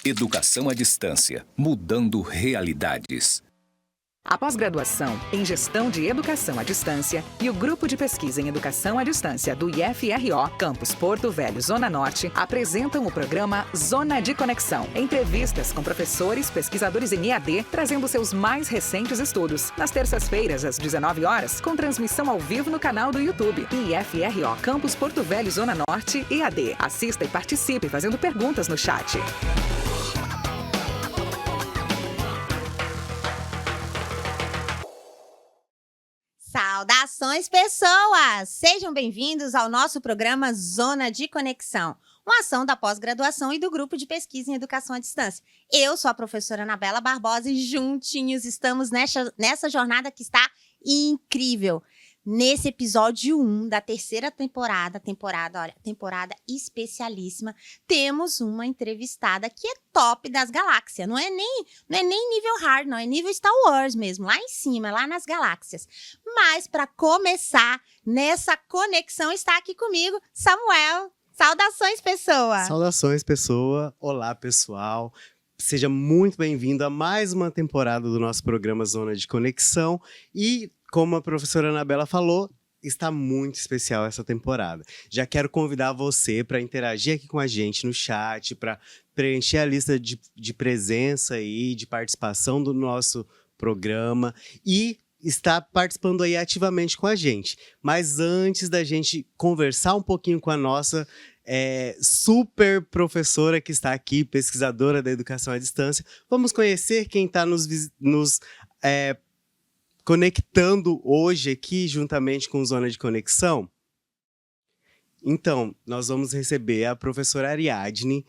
Educação à distância, mudando realidades. A pós-graduação em Gestão de Educação à Distância e o Grupo de Pesquisa em Educação à Distância do IFRO, Campus Porto Velho, Zona Norte, apresentam o programa Zona de Conexão. Entrevistas com professores, pesquisadores em EAD, trazendo seus mais recentes estudos. Nas terças-feiras, às 19 horas, com transmissão ao vivo no canal do YouTube. IFRO, Campus Porto Velho, Zona Norte, EAD. Assista e participe fazendo perguntas no chat. Saudações, pessoas! Sejam bem-vindos ao nosso programa Zona de Conexão, uma ação da pós-graduação e do Grupo de Pesquisa em Educação à Distância. Eu sou a professora Anabela Barbosa e juntinhos estamos nessa jornada que está incrível. Nesse episódio 1 da terceira temporada especialíssima, temos uma entrevistada que é top das galáxias. Não é nem nível hard, não, é nível Star Wars mesmo, lá em cima, lá nas galáxias. Mas para começar nessa conexão está aqui comigo Samuel. Saudações, pessoa! Saudações, pessoa! Olá, pessoal! Seja muito bem-vindo a mais uma temporada do nosso programa Zona de Conexão e, como a professora Anabela falou, está muito especial essa temporada. Já quero convidar você para interagir aqui com a gente no chat, para preencher a lista de presença e de participação do nosso programa e estar participando aí ativamente com a gente. Mas antes da gente conversar um pouquinho com a nossa super professora que está aqui, pesquisadora da educação à distância, vamos conhecer quem está nos conectando hoje aqui, juntamente com o Zona de Conexão. Então, nós vamos receber a professora Ariadne.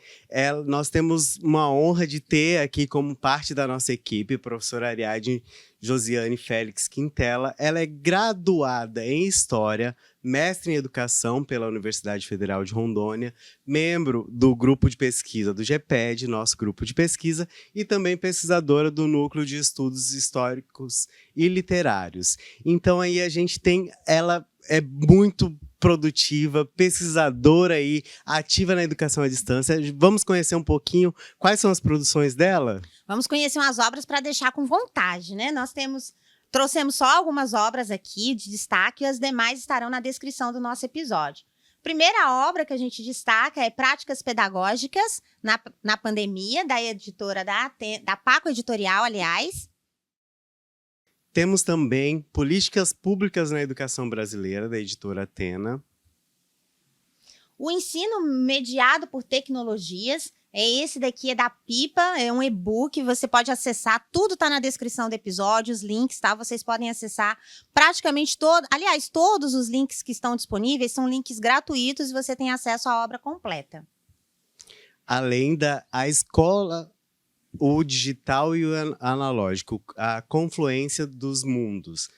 Nós temos uma honra de ter aqui como parte da nossa equipe, a professora Ariadne Josiane Félix Quintela. Ela é graduada em História, mestre em Educação pela Universidade Federal de Rondônia, membro do grupo de pesquisa do GEPED, nosso grupo de pesquisa, e também pesquisadora do Núcleo de Estudos Históricos e Literários. Então, aí a gente tem... Ela é muito produtiva, pesquisadora e ativa na educação à distância. Vamos conhecer um pouquinho quais são as produções dela? Vamos conhecer umas obras para deixar com vontade, né? Nós trouxemos só algumas obras aqui de destaque e as demais estarão na descrição do nosso episódio. Primeira obra que a gente destaca é Práticas Pedagógicas na Pandemia, da editora da Paco Editorial, aliás. Temos também Políticas Públicas na Educação Brasileira, da editora Atena. O Ensino Mediado por Tecnologias, esse daqui é da Pipa, é um e-book, você pode acessar, tudo está na descrição do episódio, os links, tá? Vocês podem acessar praticamente todos os links que estão disponíveis são links gratuitos e você tem acesso à obra completa. Além da escola... O digital e o analógico, a confluência dos mundos.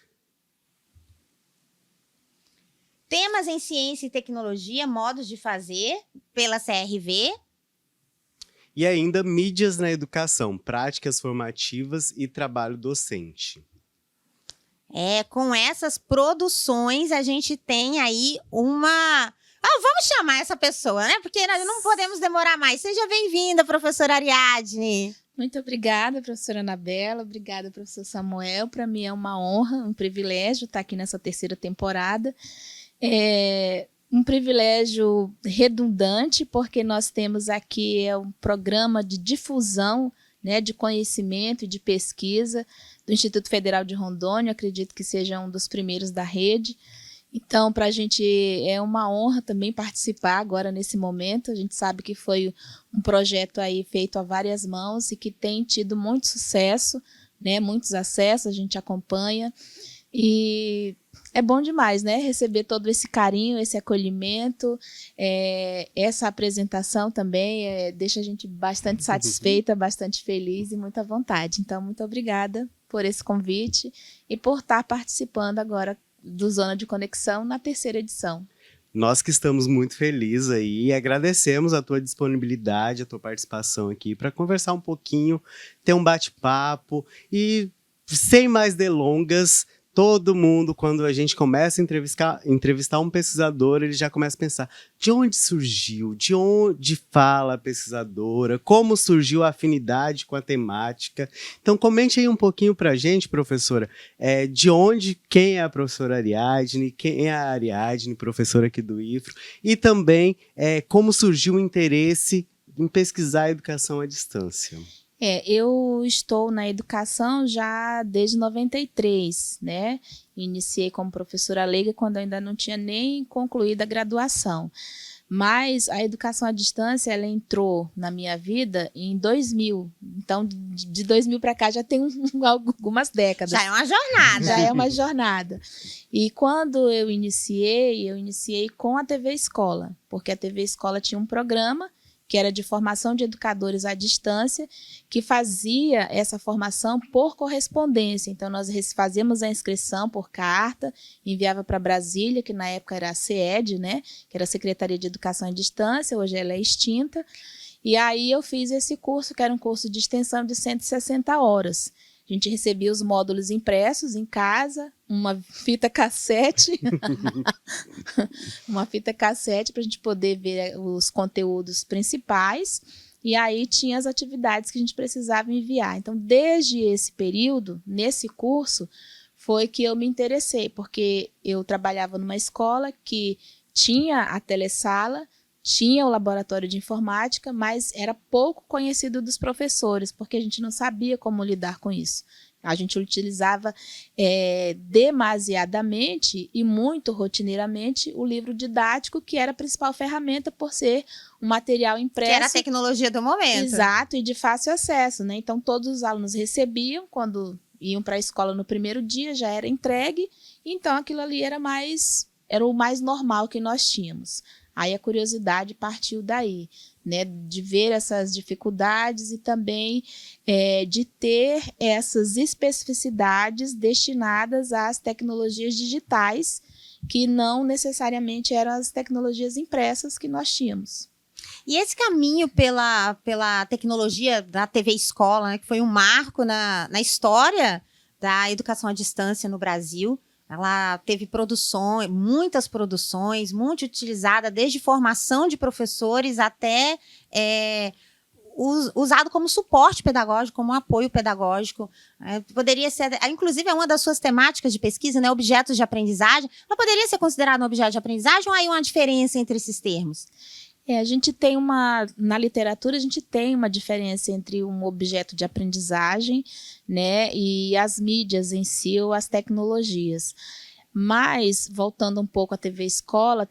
Temas em ciência e tecnologia, modos de fazer, pela CRV. E ainda mídias na educação, práticas formativas e trabalho docente. Com essas produções a gente tem aí uma... vamos chamar essa pessoa, né? Porque nós não podemos demorar mais. Seja bem-vinda, professora Ariadne. Muito obrigada, professora Anabela. Obrigada, professor Samuel. Para mim é uma honra, um privilégio estar aqui nessa terceira temporada. É um privilégio redundante, porque nós temos aqui um programa de difusão, né, de conhecimento e de pesquisa do Instituto Federal de Rondônia. Acredito que seja um dos primeiros da rede. Então, para a gente é uma honra também participar agora nesse momento. A gente sabe que foi um projeto aí feito a várias mãos e que tem tido muito sucesso, né? Muitos acessos, a gente acompanha. E é bom demais, né? Receber todo esse carinho, esse acolhimento, essa apresentação também deixa a gente bastante satisfeita, bastante feliz e muita vontade. Então, muito obrigada por esse convite e por estar participando agora do Zona de Conexão na terceira edição. Nós que estamos muito felizes aí e agradecemos a tua disponibilidade, a tua participação aqui para conversar um pouquinho, ter um bate-papo e, sem mais delongas, Todo mundo, quando a gente começa a entrevistar um pesquisador, ele já começa a pensar de onde surgiu, de onde fala a pesquisadora, como surgiu a afinidade com a temática. Então, comente aí um pouquinho para a gente, professora, quem é a professora Ariadne, quem é a Ariadne, professora aqui do IFRO, e também como surgiu o interesse em pesquisar a educação à distância. Eu estou na educação já desde 93, né? Iniciei como professora leiga quando eu ainda não tinha nem concluído a graduação. Mas a educação à distância, ela entrou na minha vida em 2000. Então, de 2000 para cá já tem algumas décadas. Já é uma jornada. Já é uma jornada. E quando eu iniciei com a TV Escola, porque a TV Escola tinha um programa que era de formação de educadores à distância, que fazia essa formação por correspondência. Então, nós fazíamos a inscrição por carta, enviava para Brasília, que na época era a CED, né, que era a Secretaria de Educação à Distância, hoje ela é extinta. E aí eu fiz esse curso, que era um curso de extensão de 160 horas. A gente recebia os módulos impressos em casa, uma fita cassete, para a gente poder ver os conteúdos principais, e aí tinha as atividades que a gente precisava enviar. Então, desde esse período, nesse curso, foi que eu me interessei, porque eu trabalhava numa escola que tinha a telesala, tinha o laboratório de informática, mas era pouco conhecido dos professores, porque a gente não sabia como lidar com isso. A gente utilizava demasiadamente e muito rotineiramente o livro didático, que era a principal ferramenta por ser um material impresso. Que era a tecnologia do momento. Exato, e de fácil acesso, né? Então, todos os alunos recebiam, quando iam para a escola no primeiro dia, já era entregue, então aquilo ali era o mais normal que nós tínhamos. Aí a curiosidade partiu daí, né, de ver essas dificuldades e também de ter essas especificidades destinadas às tecnologias digitais, que não necessariamente eram as tecnologias impressas que nós tínhamos. E esse caminho pela tecnologia da TV Escola, né, que foi um marco na história da educação à distância no Brasil. Ela teve muitas produções, muito utilizada, desde formação de professores até usado como suporte pedagógico, como apoio pedagógico. Poderia ser, inclusive, é uma das suas temáticas de pesquisa, né, objetos de aprendizagem. Ela poderia ser considerada um objeto de aprendizagem ou há uma diferença entre esses termos? A gente tem na literatura, a gente tem uma diferença entre um objeto de aprendizagem, né, e as mídias em si, ou as tecnologias. Mas, voltando um pouco à TV Escola,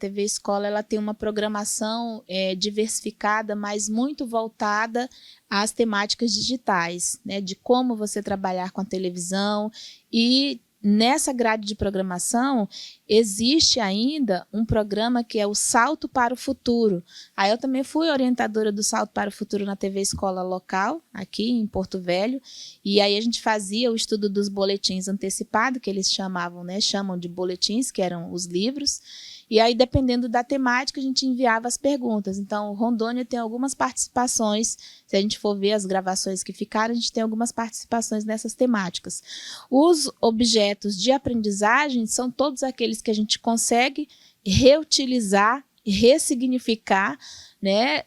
ela tem uma programação diversificada, mas muito voltada às temáticas digitais, né, de como você trabalhar com a televisão. E nessa grade de programação, existe ainda um programa que é o Salto para o Futuro. Aí eu também fui orientadora do Salto para o Futuro na TV Escola local, aqui em Porto Velho, e aí a gente fazia o estudo dos boletins antecipados, que eles chamam de boletins, que eram os livros, e aí, dependendo da temática, a gente enviava as perguntas. Então, Rondônia tem algumas participações, se a gente for ver as gravações que ficaram, a gente tem algumas participações nessas temáticas. Os objetos de aprendizagem são todos aqueles que a gente consegue reutilizar, ressignificar, né,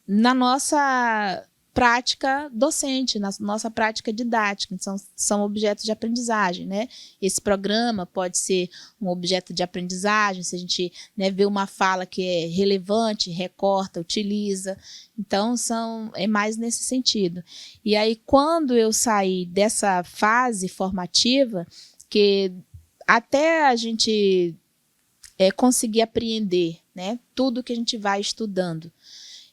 na nossa prática docente, na nossa prática didática. São objetos de aprendizagem, né? Esse programa pode ser um objeto de aprendizagem, se a gente, né, vê uma fala que é relevante, recorta, utiliza. Então, é mais nesse sentido. E aí, quando eu saí dessa fase formativa, que até a gente conseguir apreender, né, tudo que a gente vai estudando,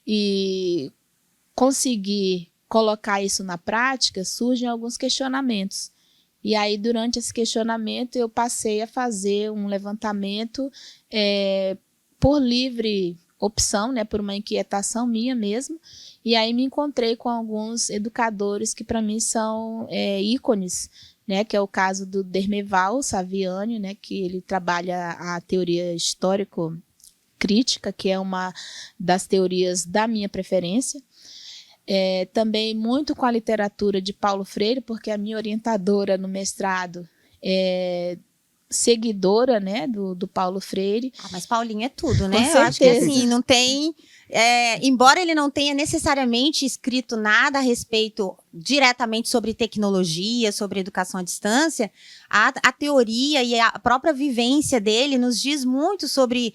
e conseguir colocar isso na prática, surgem alguns questionamentos. E aí, durante esse questionamento, eu passei a fazer um levantamento por livre opção, né, por uma inquietação minha mesmo, e aí me encontrei com alguns educadores que, para mim, são ícones, né, que é o caso do Dermeval Saviani, né, que ele trabalha a teoria histórico-crítica, que é uma das teorias da minha preferência. Também muito com a literatura de Paulo Freire, porque a minha orientadora no mestrado seguidora, né, do Paulo Freire. Mas Paulinho é tudo, né? Com Eu acho que certeza. assim, não tem... embora ele não tenha necessariamente escrito nada a respeito diretamente sobre tecnologia, sobre educação à distância, a teoria e a própria vivência dele nos diz muito sobre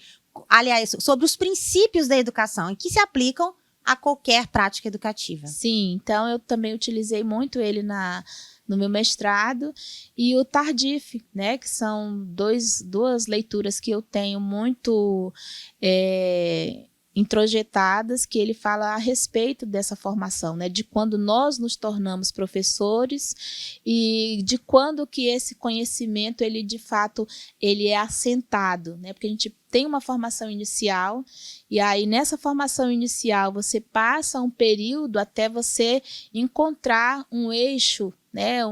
os princípios da educação e que se aplicam a qualquer prática educativa. Sim, então eu também utilizei muito ele no meu mestrado, e o Tardif, né, que são duas leituras que eu tenho muito introjetadas, que ele fala a respeito dessa formação, né, de quando nós nos tornamos professores e de quando que esse conhecimento, ele de fato, ele é assentado, né, porque a gente tem uma formação inicial, e aí nessa formação inicial você passa um período até você encontrar um eixo, né,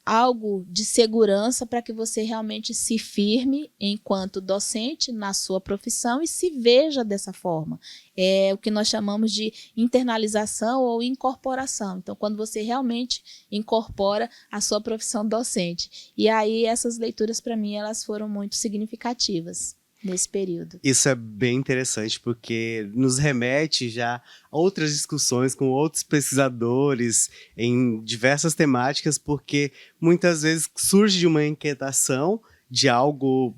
algo de segurança para que você realmente se firme enquanto docente na sua profissão e se veja dessa forma. É o que nós chamamos de internalização ou incorporação. Então, quando você realmente incorpora a sua profissão docente. E aí, essas leituras, para mim, elas foram muito significativas nesse período. Isso é bem interessante, porque nos remete já a outras discussões com outros pesquisadores em diversas temáticas, porque muitas vezes surge de uma inquietação de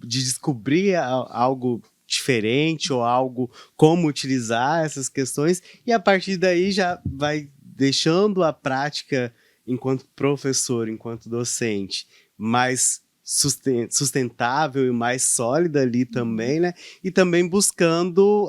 descobrir algo diferente ou algo, como utilizar essas questões, e a partir daí já vai deixando a prática enquanto professor, enquanto docente, mais sustentável e mais sólida ali também, né? E também buscando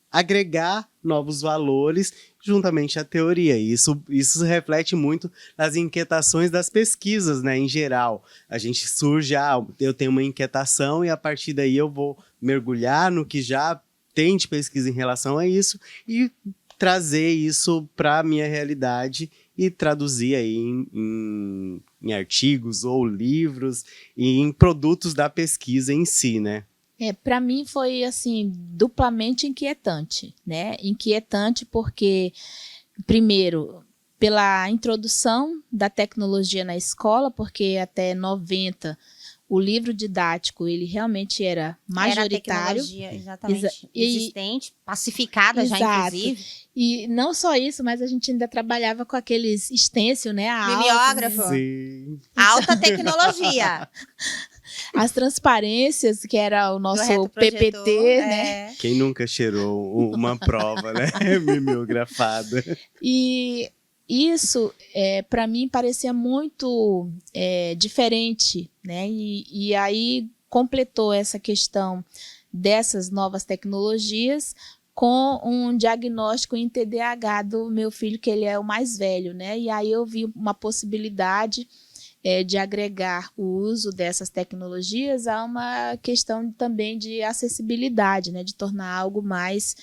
agregar novos valores juntamente à teoria. Isso reflete muito nas inquietações das pesquisas, né? Em geral, a gente surge, eu tenho uma inquietação e a partir daí eu vou mergulhar no que já tem de pesquisa em relação a isso e trazer isso para a minha realidade e traduzir aí em artigos ou livros e em produtos da pesquisa em si, né? Para mim foi, assim, duplamente inquietante, né? Inquietante porque, primeiro, pela introdução da tecnologia na escola, porque até 90 o livro didático, ele realmente era majoritário. Era a tecnologia, exatamente, existente, pacificada Exato. já, inclusive. E não só isso, mas a gente ainda trabalhava com aqueles stencil, né? Mimeógrafo. Sim. Alta tecnologia. As transparências, que era o nosso PPT, né? Quem nunca cheirou uma prova, né? Mimeografada. E isso, para mim, parecia muito diferente, né? E aí completou essa questão dessas novas tecnologias com um diagnóstico em TDAH do meu filho, que ele é o mais velho, né? E aí eu vi uma possibilidade de agregar o uso dessas tecnologias a uma questão também de acessibilidade, né? De tornar algo mais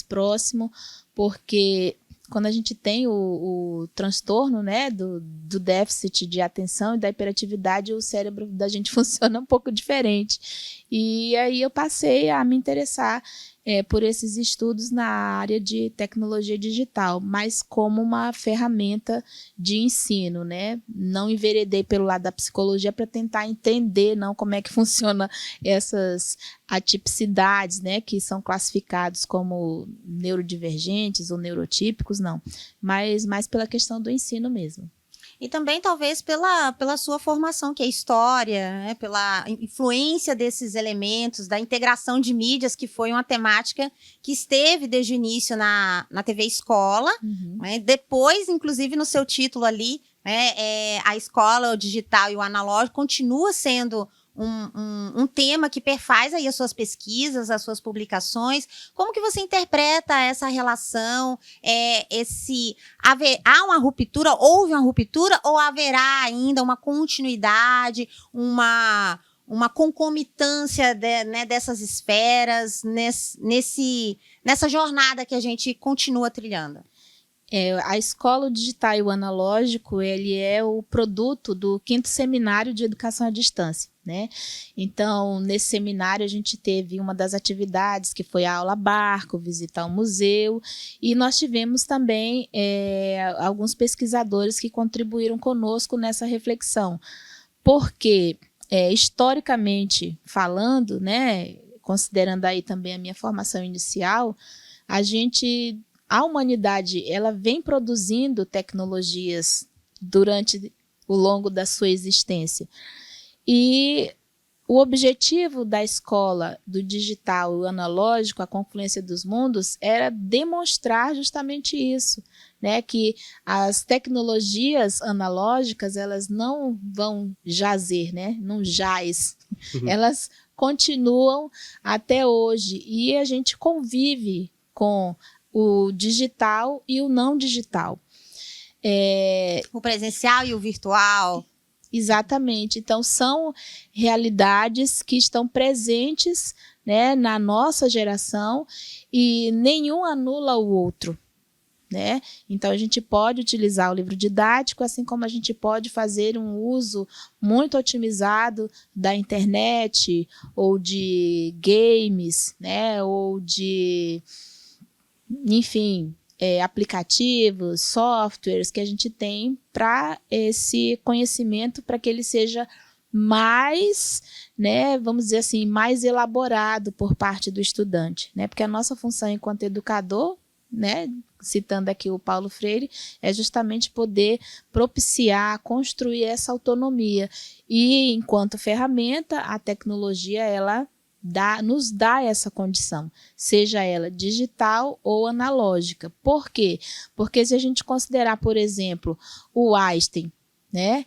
próximo, porque quando a gente tem o transtorno, né, do déficit de atenção e da hiperatividade, o cérebro da gente funciona um pouco diferente. E aí eu passei a me interessar por esses estudos na área de tecnologia digital, mas como uma ferramenta de ensino, né? Não enveredei pelo lado da psicologia para tentar entender não como é que funciona essas atipicidades, né? Que são classificados como neurodivergentes ou neurotípicos, não. Mas mais pela questão do ensino mesmo. E também, talvez, pela sua formação, que é história, né? Pela influência desses elementos, da integração de mídias, que foi uma temática que esteve desde o início na TV Escola. Uhum. Né? Depois, inclusive, no seu título ali, né? A escola, o digital e o analógico continua sendo um tema que perfaz aí as suas pesquisas, as suas publicações. Como que você interpreta essa relação? Há uma ruptura, houve uma ruptura, ou haverá ainda uma continuidade, uma concomitância né, dessas esferas nessa jornada que a gente continua trilhando? A escola, o digital e o analógico, ele é o produto do 5º Seminário de Educação à Distância, né? Então, nesse seminário, a gente teve uma das atividades, que foi a aula barco, visitar o museu, e nós tivemos também alguns pesquisadores que contribuíram conosco nessa reflexão, porque, historicamente falando, né, considerando aí também a minha formação inicial, a humanidade, ela vem produzindo tecnologias durante o longo da sua existência. E o objetivo da escola do digital e o analógico, a confluência dos mundos, era demonstrar justamente isso, né? Que as tecnologias analógicas, elas não vão jazer, né? Não jaz. Elas continuam até hoje e a gente convive com o digital e o não digital. O presencial e o virtual. Exatamente. Então, são realidades que estão presentes, né, na nossa geração e nenhum anula o outro, né? Então, a gente pode utilizar o livro didático, assim como a gente pode fazer um uso muito otimizado da internet ou de games, né, ou de, enfim, aplicativos, softwares que a gente tem para esse conhecimento, para que ele seja mais, né, vamos dizer assim, mais elaborado por parte do estudante, né? Porque a nossa função enquanto educador, né, citando aqui o Paulo Freire, é justamente poder propiciar, construir essa autonomia. E enquanto ferramenta, a tecnologia, ela nos dá essa condição, seja ela digital ou analógica. Por quê? Porque se a gente considerar, por exemplo, o Einstein, né?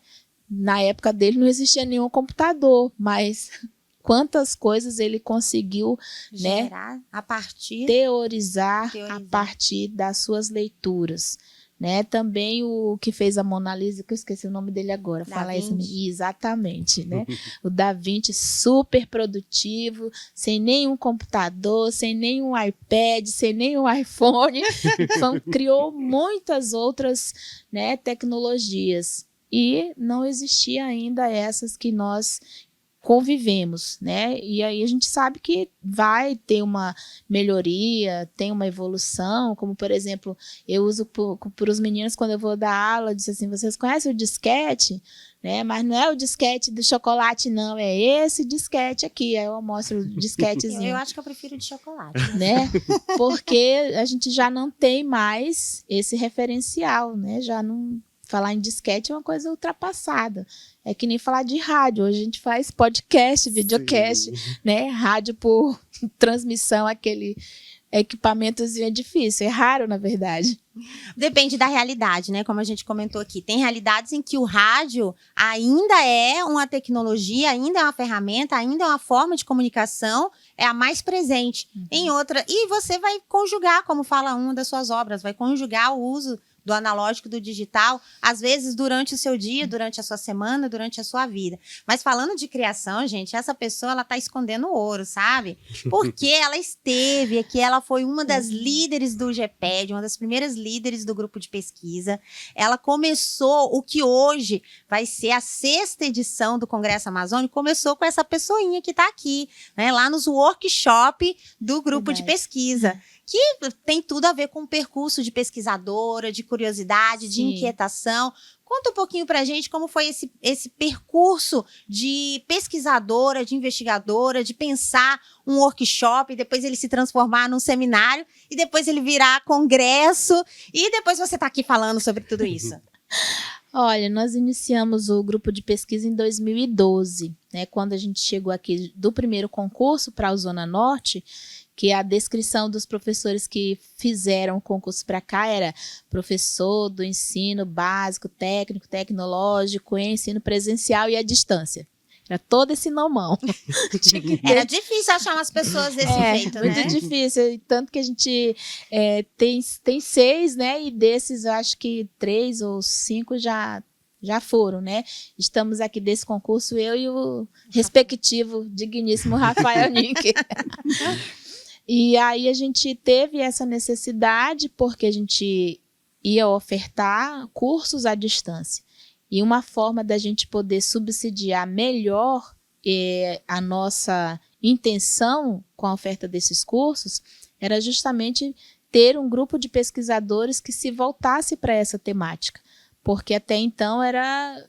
Na época dele não existia nenhum computador, mas quantas coisas ele conseguiu, gerar, né, teorizar a partir das suas leituras. Né? Também o que fez a Mona Lisa, que eu esqueci o nome dele agora. Fala isso. Exatamente, né? O Da Vinci, super produtivo, sem nenhum computador, sem nenhum iPad, sem nenhum iPhone. Então, criou muitas outras, né, tecnologias. E não existia ainda essas que nós convivemos, né? E aí a gente sabe que vai ter uma melhoria, tem uma evolução, como por exemplo, eu uso para os meninos quando eu vou dar aula, eu disse assim, vocês conhecem o disquete? Né? Mas não é o disquete do chocolate, não, é esse disquete aqui, aí eu mostro o disquetezinho. Eu acho que eu prefiro o de chocolate. Né? Porque a gente já não tem mais esse referencial, né? Já não... Falar em disquete é uma coisa ultrapassada. É que nem falar de rádio. Hoje a gente faz podcast, videocast, né? Rádio por transmissão, aquele equipamentozinho é difícil. É raro, na verdade. Depende da realidade, né? Como a gente comentou aqui. Tem realidades em que o rádio ainda é uma tecnologia, ainda é uma ferramenta, ainda é uma forma de comunicação, é a mais presente. Em outra, e você vai conjugar, como fala uma das suas obras, vai conjugar o uso do analógico, do digital, às vezes durante o seu dia, durante a sua semana, durante a sua vida. Mas falando de criação, gente, essa pessoa, ela tá escondendo ouro, sabe? Porque ela esteve aqui, ela foi uma das líderes do GPED, uma das primeiras líderes do grupo de pesquisa. Ela começou o que hoje vai ser a 6ª edição do Congresso Amazônico, começou com essa pessoinha que tá aqui, né? Lá nos workshop do grupo de pesquisa. Que tem tudo a ver com o percurso de pesquisadora, de curiosidade, de inquietação. Conta um pouquinho pra gente como foi esse percurso de pesquisadora, de investigadora, de pensar um workshop, depois ele se transformar num seminário, e depois ele virar congresso, e depois você tá aqui falando sobre tudo isso. Olha, nós iniciamos o grupo de pesquisa em 2012, né, quando a gente chegou aqui do primeiro concurso para a Zona Norte, que a descrição dos professores que fizeram o concurso para cá era professor do ensino básico, técnico, tecnológico, ensino presencial e à distância. Era todo esse nomão. Era difícil achar umas pessoas desse jeito, né? Muito difícil. Tanto que a gente tem 6, né? E desses, eu acho que 3 ou 5 já foram, né? Estamos aqui desse concurso, eu e o respectivo, digníssimo Rafael Nick. E aí a gente teve essa necessidade, porque a gente ia ofertar cursos à distância. E uma forma da gente poder subsidiar melhor a nossa intenção com a oferta desses cursos era justamente ter um grupo de pesquisadores que se voltasse para essa temática, porque até então era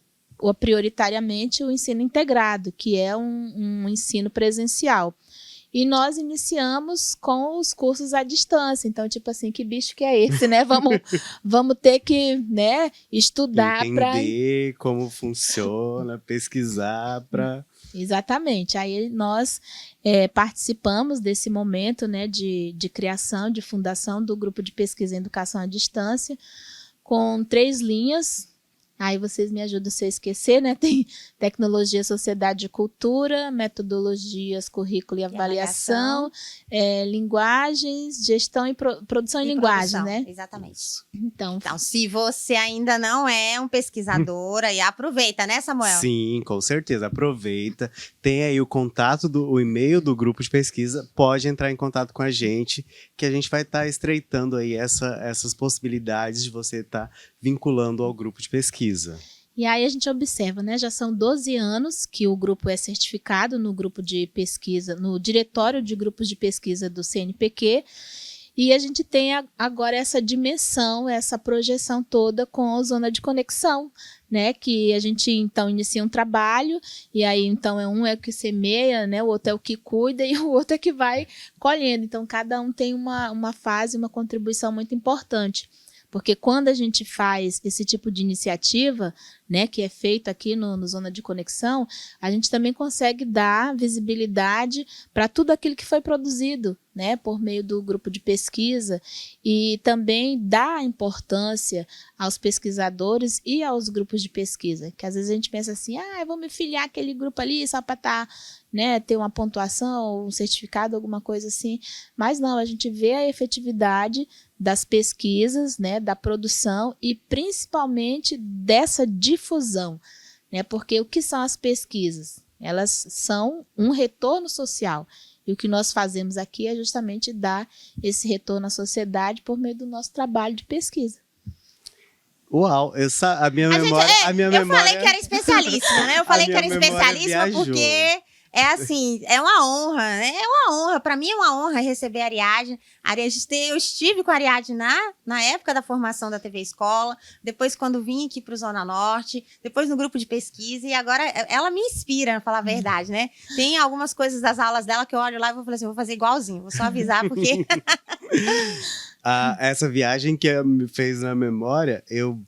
prioritariamente o ensino integrado, que é um ensino presencial. E nós iniciamos com os cursos à distância. Então, tipo assim, que bicho que é esse, né? Vamos ter que, né, estudar para entender como funciona, pesquisar para... Exatamente. Aí nós participamos desse momento, né, de criação, de fundação do grupo de pesquisa em educação à distância, com 3 linhas. Aí vocês me ajudam se eu esquecer, né? Tem tecnologia, sociedade e cultura, metodologias, currículo e avaliação, linguagens, gestão e produção em linguagem, né? Exatamente. Então, se você ainda não é um pesquisador, aí aproveita, né, Samuel? Sim, com certeza, aproveita. Tem aí o contato, o e-mail do grupo de pesquisa, pode entrar em contato com a gente, que a gente vai estar estreitando aí essas possibilidades de você estar vinculando ao grupo de pesquisa. E aí a gente observa, né? Já são 12 anos que o grupo é certificado no grupo de pesquisa, no diretório de grupos de pesquisa do CNPq, e a gente tem agora essa dimensão, essa projeção toda com a zona de conexão, né? Que a gente então inicia um trabalho, e aí então um é o que semeia, né? O outro é o que cuida e o outro é que vai colhendo. Então cada um tem uma fase, uma contribuição muito importante. Porque quando a gente faz esse tipo de iniciativa, né, que é feito aqui no Zona de Conexão, a gente também consegue dar visibilidade para tudo aquilo que foi produzido, né, por meio do grupo de pesquisa, e também dar importância aos pesquisadores e aos grupos de pesquisa, que às vezes a gente pensa assim, eu vou me filiar àquele grupo ali só para né, ter uma pontuação, um certificado, alguma coisa assim, mas não, a gente vê a efetividade das pesquisas, né, da produção e principalmente dessa difusão, né, porque o que são as pesquisas? Elas são um retorno social, e o que nós fazemos aqui é justamente dar esse retorno à sociedade por meio do nosso trabalho de pesquisa. Uau, a minha memória... Eu falei que era especialíssima, né? Eu falei que era especialíssima porque... É assim, é uma honra, né? É uma honra. Para mim é uma honra receber a Ariadne. Eu estive com a Ariadne na época da formação da TV Escola, depois quando vim aqui para o Zona Norte, depois no grupo de pesquisa, e agora ela me inspira, pra falar a verdade, né? Tem algumas coisas das aulas dela que eu olho lá e vou falar assim, vou fazer igualzinho, vou só avisar porque... Essa viagem que me fez na memória, eu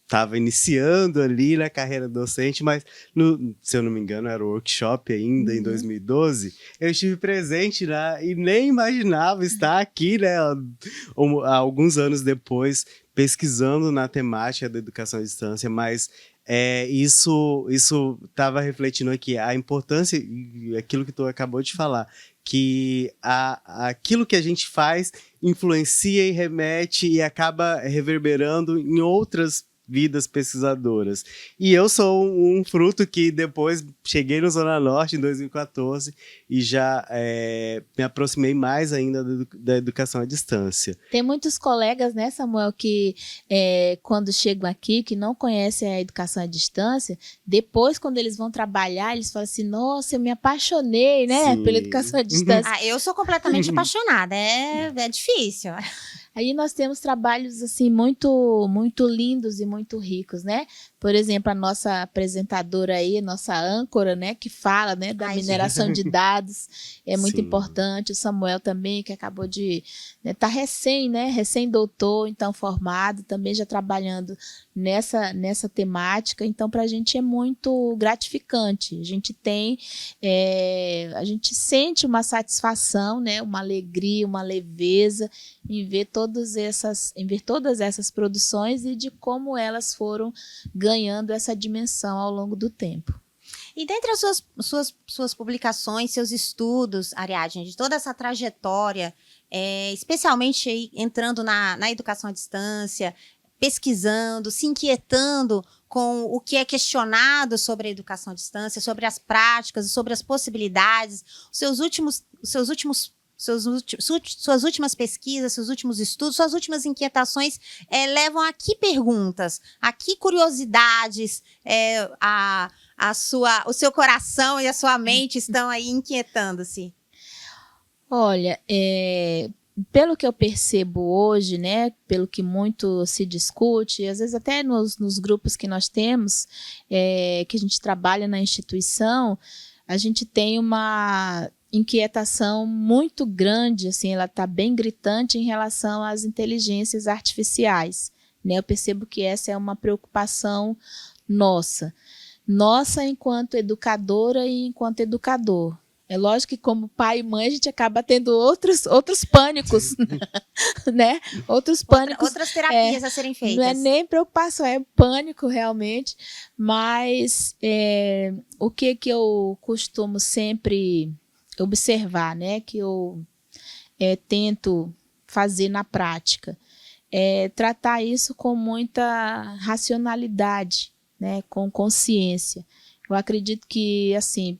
estava iniciando ali na carreira docente, mas, se eu não me engano, era o workshop ainda, em 2012. Eu estive presente lá e nem imaginava estar aqui, né, alguns anos depois, pesquisando na temática da educação à distância, mas isso estava refletindo aqui a importância, aquilo que tu acabou de falar, que aquilo que a gente faz influencia e remete e acaba reverberando em outras vidas pesquisadoras. E eu sou um fruto que depois cheguei no Zona Norte em 2014 e já me aproximei mais ainda da educação à distância. Tem muitos colegas, né, Samuel, que quando chegam aqui, que não conhecem a educação à distância, depois quando eles vão trabalhar, eles falam assim, nossa, eu me apaixonei, né, pela educação à distância. Eu sou completamente apaixonada, é difícil. Aí nós temos trabalhos assim muito, muito lindos e muito ricos, né? Por exemplo, a nossa apresentadora aí, nossa âncora, né, que fala, né, da mineração de dados, é muito importante. O Samuel também, que acabou de tá recém-doutor, então formado, também já trabalhando nessa temática. Então, para a gente é muito gratificante. A gente a gente sente uma satisfação, né, uma alegria, uma leveza em ver todas essas produções e de como elas foram ganhando essa dimensão ao longo do tempo. E dentre as suas publicações, seus estudos, Ariadne, de toda essa trajetória, especialmente aí, entrando na educação à distância, pesquisando, se inquietando com o que é questionado sobre a educação à distância, sobre as práticas, sobre as possibilidades, seus últimos suas últimas pesquisas, seus últimos estudos, suas últimas inquietações levam a que perguntas, a que curiosidades o seu coração e a sua mente estão aí inquietando-se? Olha, pelo que eu percebo hoje, né, pelo que muito se discute, às vezes até nos grupos que nós temos, que a gente trabalha na instituição, a gente tem uma inquietação muito grande, assim, ela está bem gritante em relação às inteligências artificiais, né? Eu percebo que essa é uma preocupação nossa enquanto educadora e enquanto educador. É lógico que como pai e mãe a gente acaba tendo outros pânicos, né? Outros pânicos. Outras terapias a serem feitas. Não é nem preocupação, é pânico realmente. Mas o que eu costumo sempre observar, né? Que eu tento fazer na prática, é tratar isso com muita racionalidade, né? Com consciência. Eu acredito que, assim,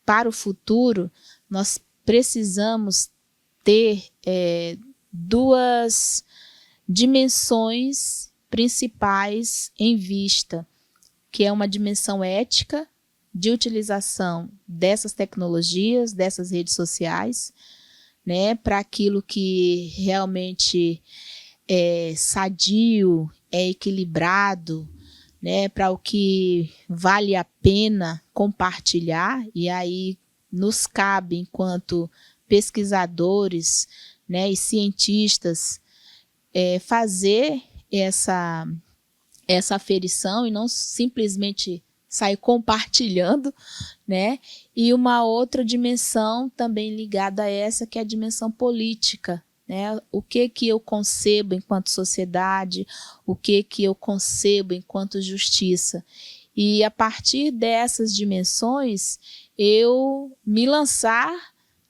para o futuro, nós precisamos ter duas dimensões principais em vista, que é uma dimensão ética de utilização dessas tecnologias, dessas redes sociais, né, para aquilo que realmente é sadio, é equilibrado, né, para o que vale a pena compartilhar, e aí nos cabe, enquanto pesquisadores, né, e cientistas, fazer essa aferição e não simplesmente sair compartilhando, né? E uma outra dimensão também ligada a essa, que é a dimensão política, né? O que eu concebo enquanto sociedade, o que eu concebo enquanto justiça. E a partir dessas dimensões, eu me lançar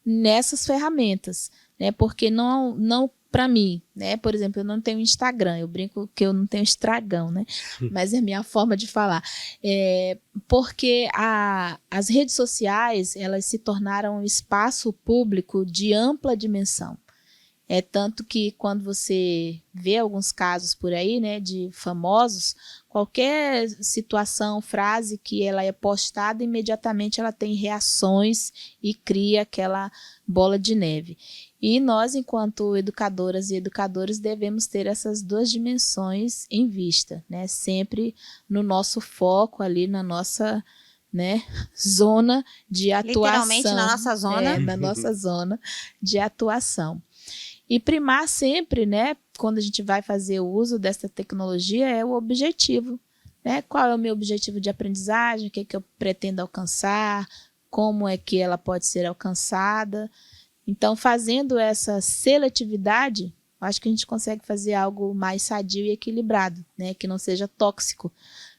nessas ferramentas, né? Porque não para mim, né? Por exemplo, eu não tenho Instagram, eu brinco que eu não tenho estragão, né? Mas é a minha forma de falar. Porque as redes sociais, elas se tornaram um espaço público de ampla dimensão. Tanto que quando você vê alguns casos por aí, né, de famosos, qualquer situação, frase que ela é postada, imediatamente ela tem reações e cria aquela bola de neve. E nós, enquanto educadoras e educadores, devemos ter essas duas dimensões em vista, né, sempre no nosso foco ali, na nossa, né, zona de atuação. Literalmente na nossa zona. Na nossa zona de atuação. E primar sempre, né, quando a gente vai fazer o uso dessa tecnologia, é o objetivo, né? Qual é o meu objetivo de aprendizagem, o que eu pretendo alcançar, como é que ela pode ser alcançada. Então, fazendo essa seletividade, acho que a gente consegue fazer algo mais sadio e equilibrado, né, que não seja tóxico.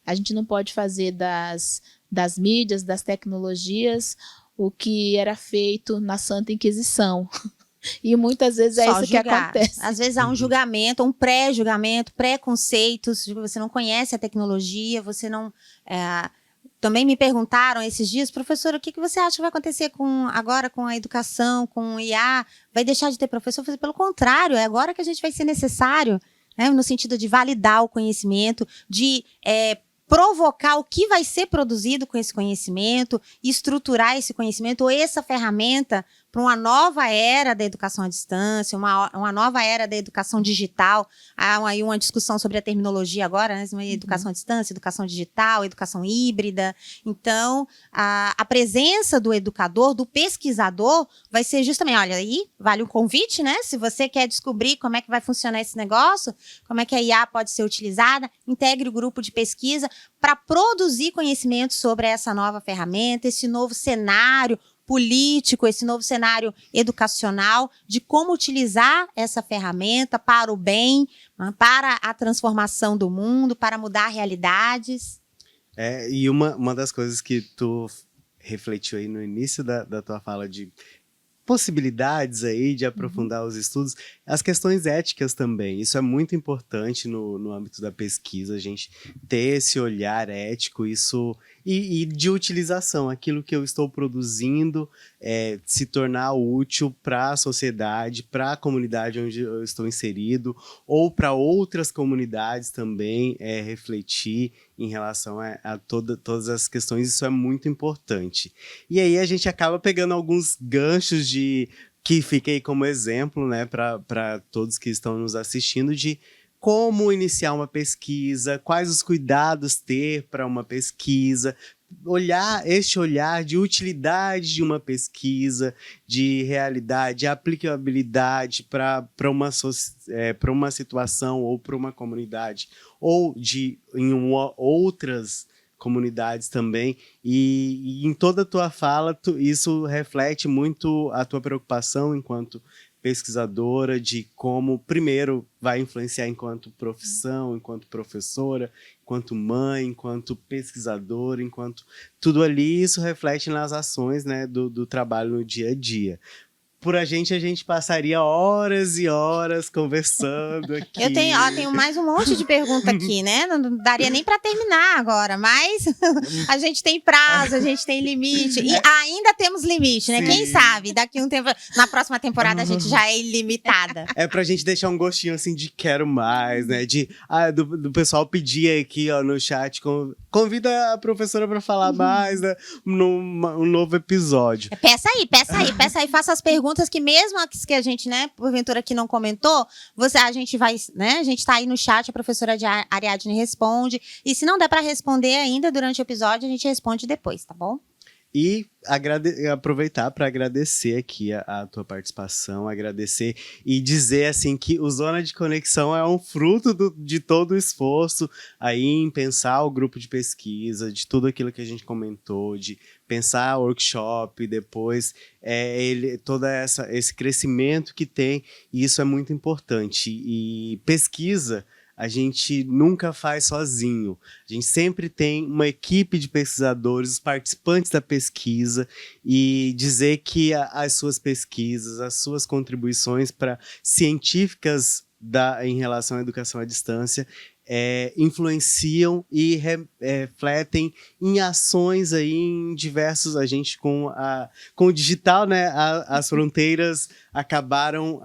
A gente não pode fazer das mídias, das tecnologias, o que era feito na Santa Inquisição. E muitas vezes Só isso julgar. que acontece. Às vezes há um julgamento, um pré-julgamento, preconceitos, você não conhece a tecnologia, você não... Também me perguntaram esses dias, professora, o que você acha que vai acontecer agora com a educação, com o IA? Vai deixar de ter professor? Eu falei, pelo contrário, é agora que a gente vai ser necessário, né, no sentido de validar o conhecimento, de provocar o que vai ser produzido com esse conhecimento, estruturar esse conhecimento ou essa ferramenta para uma nova era da educação à distância, uma nova era da educação digital. Há aí uma discussão sobre a terminologia agora, né? Educação à distância, educação digital, educação híbrida. Então, a presença do educador, do pesquisador, vai ser justamente, olha, aí vale o convite, né? Se você quer descobrir como é que vai funcionar esse negócio, como é que a IA pode ser utilizada, integre o grupo de pesquisa para produzir conhecimento sobre essa nova ferramenta, esse novo cenário político, esse novo cenário educacional, de como utilizar essa ferramenta para o bem, para a transformação do mundo, para mudar realidades. E uma das coisas que tu refletiu aí no início da tua fala de possibilidades aí de aprofundar os estudos, as questões éticas também. Isso é muito importante no âmbito da pesquisa, a gente ter esse olhar ético, isso e de utilização, aquilo que eu estou produzindo se tornar útil para a sociedade, para a comunidade onde eu estou inserido, ou para outras comunidades também refletir em relação a todas as questões. Isso é muito importante. E aí a gente acaba pegando alguns ganchos que fiquei como exemplo, né, para todos que estão nos assistindo, de como iniciar uma pesquisa, quais os cuidados ter para uma pesquisa, este olhar de utilidade de uma pesquisa, de realidade, de aplicabilidade para uma situação ou para uma comunidade, ou outras comunidades também. E em toda a tua fala, isso reflete muito a tua preocupação enquanto pesquisadora, de como, primeiro, vai influenciar enquanto profissão, enquanto professora, enquanto mãe, enquanto pesquisadora, enquanto tudo ali. Isso reflete nas ações, né, do trabalho no dia a dia. Por a gente passaria horas e horas conversando aqui. Eu tenho mais um monte de pergunta aqui, né? Não daria nem para terminar agora, mas a gente tem prazo, a gente tem limite. E ainda temos limite, né? Sim. Quem sabe, daqui um tempo, na próxima temporada, a gente já é ilimitada. É pra gente deixar um gostinho assim de quero mais, né? Do pessoal pedir aqui, ó, no chat, convida a professora para falar mais, né? Um novo episódio. Peça aí, faça as perguntas que mesmo as que a gente, né, porventura que não comentou, a gente vai, né, a gente tá aí no chat, a professora Ariadne responde, e se não der para responder ainda durante o episódio, a gente responde depois, tá bom? E aproveitar para agradecer aqui a tua participação, agradecer e dizer assim que o Zona de Conexão é um fruto de todo o esforço aí em pensar o grupo de pesquisa, de tudo aquilo que a gente comentou, de pensar workshop, depois todo esse crescimento que tem, e isso é muito importante. E pesquisa a gente nunca faz sozinho. A gente sempre tem uma equipe de pesquisadores, os participantes da pesquisa, e dizer que as suas pesquisas, as suas contribuições científicas em relação à educação à distância influenciam e refletem em ações aí em diversos. A gente com o digital, né, as fronteiras acabaram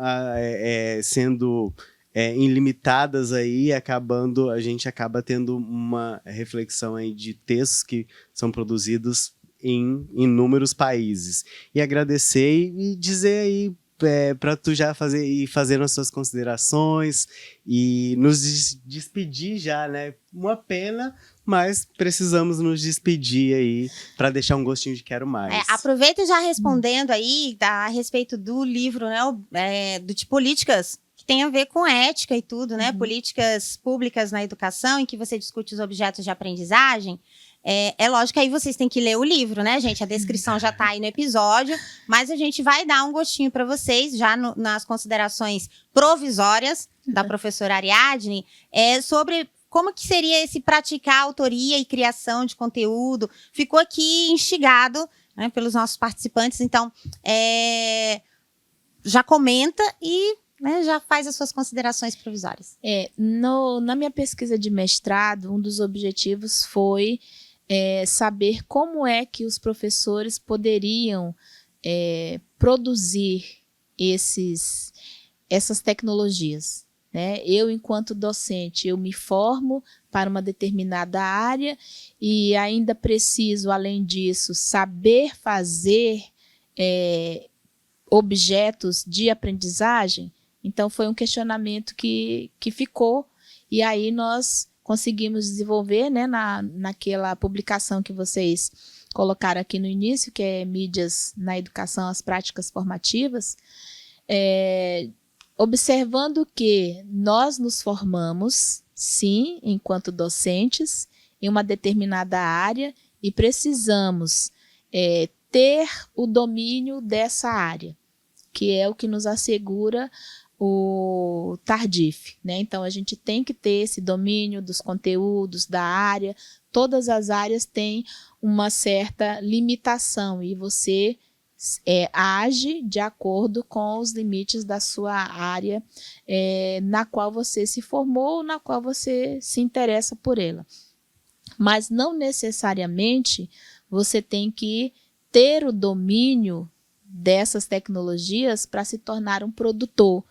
sendo ilimitadas aí, a gente acaba tendo uma reflexão aí de textos que são produzidos em inúmeros países. E agradecer e dizer aí para tu já fazer as suas considerações e nos despedir já, né? Uma pena, mas precisamos nos despedir aí para deixar um gostinho de quero mais. Aproveita já respondendo aí a respeito do livro, né? De políticas que tem a ver com ética e tudo, né? Políticas públicas na educação, em que você discute os objetos de aprendizagem. Lógico que aí vocês têm que ler o livro, né, gente? A descrição já tá aí no episódio, mas a gente vai dar um gostinho para vocês, já nas considerações provisórias da professora Ariadne, sobre como que seria esse praticar autoria e criação de conteúdo. Ficou aqui instigado, né, pelos nossos participantes, então já comenta e, né, já faz as suas considerações provisórias. Na minha pesquisa de mestrado, um dos objetivos foi saber como é que os professores poderiam produzir essas tecnologias, né? Eu, enquanto docente, eu me formo para uma determinada área e ainda preciso, além disso, saber fazer objetos de aprendizagem. Então, foi um questionamento que ficou, e aí nós conseguimos desenvolver, né, naquela publicação que vocês colocaram aqui no início, que é Mídias na Educação, as Práticas Formativas, observando que nós nos formamos, sim, enquanto docentes, em uma determinada área, e precisamos ter o domínio dessa área, que é o que nos assegura o Tardif, né? Então, a gente tem que ter esse domínio dos conteúdos, da área. Todas as áreas têm uma certa limitação e você age de acordo com os limites da sua área na qual você se formou ou na qual você se interessa por ela. mas não necessariamente você tem que ter o domínio dessas tecnologias para se tornar um produtor.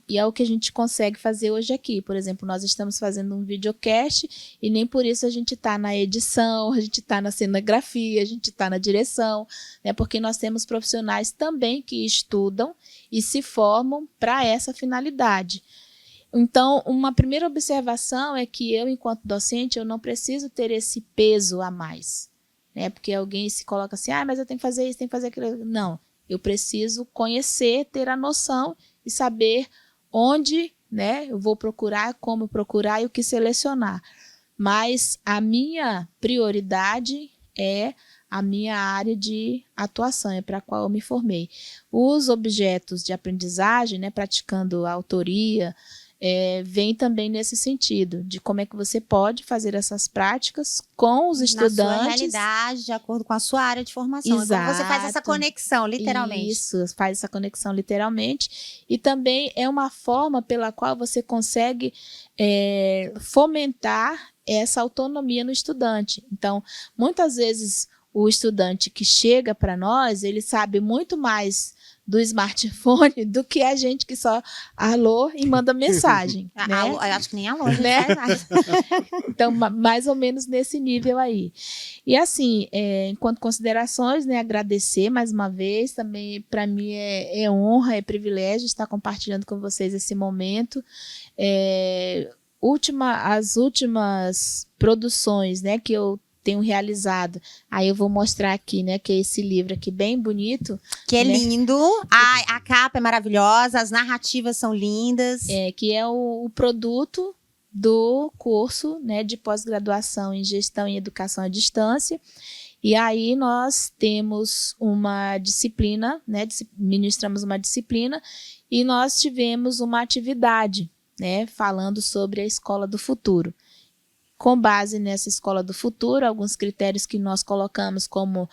E é o que a gente consegue fazer hoje aqui. Por exemplo, nós estamos fazendo um videocast e nem por isso a gente está na edição, a gente está na cenografia, a gente está na direção, né? Porque nós temos profissionais também que estudam e se formam para essa finalidade. Então, uma primeira observação é que eu, enquanto docente, eu não preciso ter esse peso a mais, né? Porque alguém se coloca assim, mas eu tenho que fazer isso, tenho que fazer aquilo. Não, eu preciso conhecer, ter a noção e saber onde, né, eu vou procurar, como procurar e o que selecionar. Mas a minha prioridade é a minha área de atuação, é para a qual eu me formei. Os objetos de aprendizagem, né, praticando a autoria, vem também nesse sentido, de como é que você pode fazer essas práticas com os estudantes. Na sua realidade, de acordo com a sua área de formação. Exato. Então, você faz essa conexão, literalmente. Isso, faz essa conexão literalmente. E também é uma forma pela qual você consegue fomentar essa autonomia no estudante. Então, muitas vezes, o estudante que chega para nós, ele sabe muito mais do smartphone do que a gente que só alô e manda mensagem. Né? Eu acho que nem alô, gente, né? faz. Então, mais ou menos nesse nível aí. E assim, enquanto considerações, né, agradecer mais uma vez, também para mim é honra, é privilégio estar compartilhando com vocês esse momento. As últimas produções, né, que eu tenho realizado. Aí eu vou mostrar aqui, né, que é esse livro aqui bem bonito. Que é né? lindo. A capa é maravilhosa, as narrativas são lindas. Que é o produto do curso, né, de pós-graduação em Gestão e Educação à Distância. E aí nós temos uma disciplina, né, ministramos uma disciplina e nós tivemos uma atividade, né, falando sobre a Escola do Futuro. Com base nessa Escola do Futuro, alguns critérios que nós colocamos como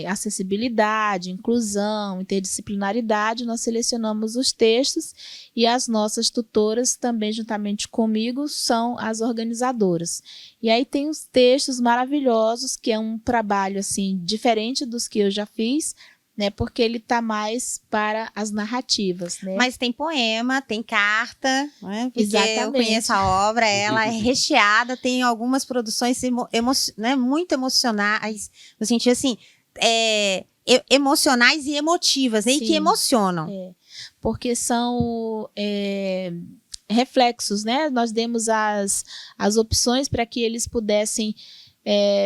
acessibilidade, inclusão, interdisciplinaridade, nós selecionamos os textos e as nossas tutoras também, juntamente comigo, são as organizadoras. E aí tem os textos maravilhosos, que é um trabalho assim, diferente dos que eu já fiz, né, porque ele está mais para as narrativas, né? Mas tem poema, tem carta, né? Porque Exatamente. eu conheço a obra, ela é recheada, tem algumas produções né, muito emocionais, no sentido assim, emocionais e emotivas, né, e que emocionam. Porque são reflexos, né? Nós demos as opções para que eles pudessem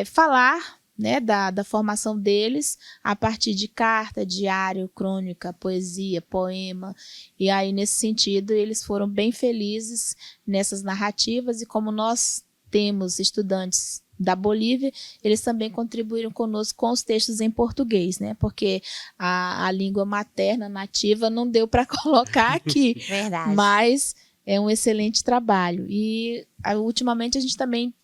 falar, né, da formação deles a partir de carta, diário, crônica, poesia, poema. E aí, nesse sentido, eles foram bem felizes nessas narrativas. E como nós temos estudantes da Bolívia, eles também contribuíram conosco com os textos em português, né? Porque a língua materna nativa não deu para colocar aqui. Verdade. Mas é um excelente trabalho. E ultimamente a gente também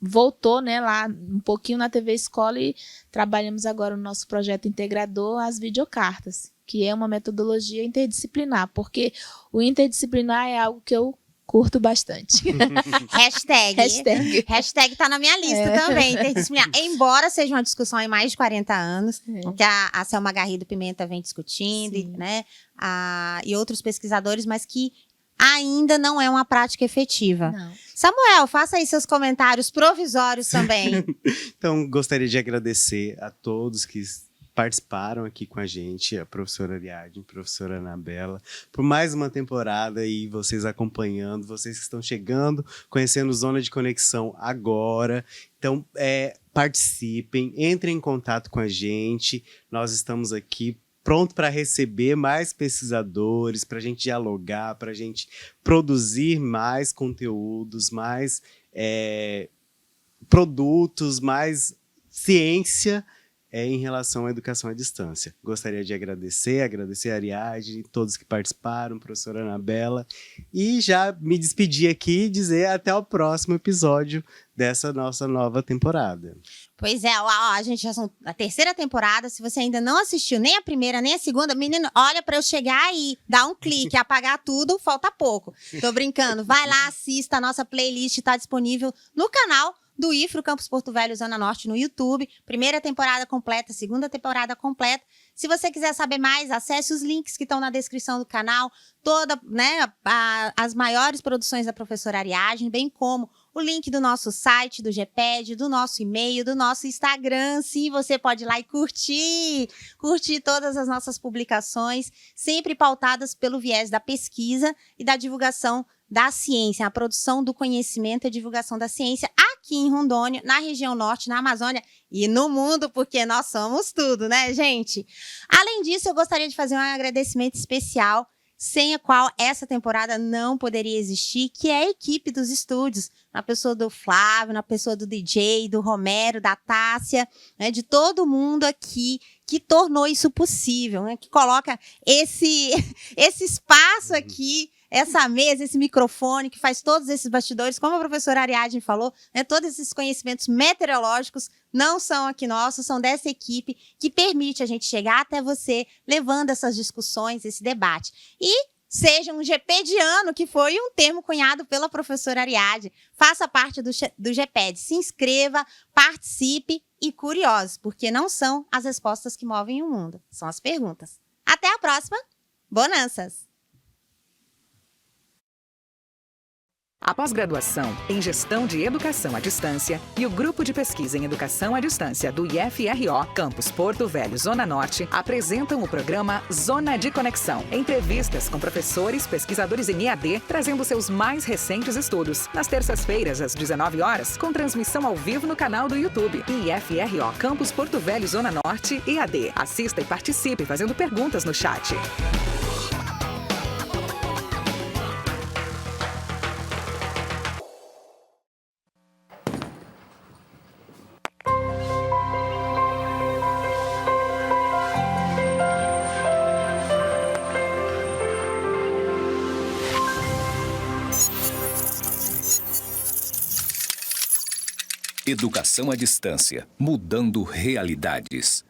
voltou, né, lá um pouquinho na TV Escola e trabalhamos agora no nosso projeto integrador as videocartas, que é uma metodologia interdisciplinar, porque o interdisciplinar é algo que eu curto bastante. Hashtag tá na minha lista também, interdisciplinar. Embora seja uma discussão há mais de 40 anos, que a Selma Garrido Pimenta vem discutindo, né, e outros pesquisadores, mas que ainda não é uma prática efetiva. Não. Samuel, faça aí seus comentários provisórios também. Então, gostaria de agradecer a todos que participaram aqui com a gente, a professora Ariadne, a professora Anabela, por mais uma temporada e vocês acompanhando, vocês que estão chegando, conhecendo Zona de Conexão agora. Então, participem, entrem em contato com a gente, nós estamos aqui pronto para receber mais pesquisadores, para a gente dialogar, para a gente produzir mais conteúdos, mais produtos, mais ciência em relação à educação à distância. Gostaria de agradecer a Ariadne, todos que participaram, professora Anabela, e já me despedir aqui e dizer até o próximo episódio dessa nossa nova temporada. Pois é, a gente já são a terceira temporada. Se você ainda não assistiu nem a primeira, nem a segunda, menino, olha pra eu chegar aí, dar um clique, apagar tudo, falta pouco. Tô brincando. Vai lá, assista, a nossa playlist tá disponível no canal do IFRO Campus Porto Velho, Zona Norte, no YouTube. Primeira temporada completa, segunda temporada completa. Se você quiser saber mais, acesse os links que estão na descrição do canal. As maiores produções da professora Ariadne, bem como o link do nosso site, do GPED, do nosso e-mail, do nosso Instagram. Sim, você pode ir lá e curtir todas as nossas publicações, sempre pautadas pelo viés da pesquisa e da divulgação da ciência, a produção do conhecimento e a divulgação da ciência aqui em Rondônia, na região norte, na Amazônia e no mundo, porque nós somos tudo, né, gente? Além disso, eu gostaria de fazer um agradecimento especial, sem a qual essa temporada não poderia existir, que é a equipe dos estúdios, na pessoa do Flávio, na pessoa do DJ, do Romero, da Tássia, né, de todo mundo aqui que tornou isso possível, né, que coloca esse espaço aqui, essa mesa, esse microfone, que faz todos esses bastidores, como a professora Ariadne falou, né, todos esses conhecimentos meteorológicos não são aqui nossos, são dessa equipe que permite a gente chegar até você, levando essas discussões, esse debate. E seja um GPediano, que foi um termo cunhado pela professora Ariadne. Faça parte do GPED, se inscreva, participe e curiosos, porque não são as respostas que movem o mundo, são as perguntas. Até a próxima, bonanças! A pós-graduação em Gestão de Educação à Distância e o Grupo de Pesquisa em Educação à Distância do IFRO, Campus Porto Velho, Zona Norte, apresentam o programa Zona de Conexão. Entrevistas com professores, pesquisadores em EAD, trazendo seus mais recentes estudos. Nas terças-feiras, às 19 horas, com transmissão ao vivo no canal do YouTube. IFRO, Campus Porto Velho, Zona Norte, EAD. Assista e participe fazendo perguntas no chat. Educação à distância, mudando realidades.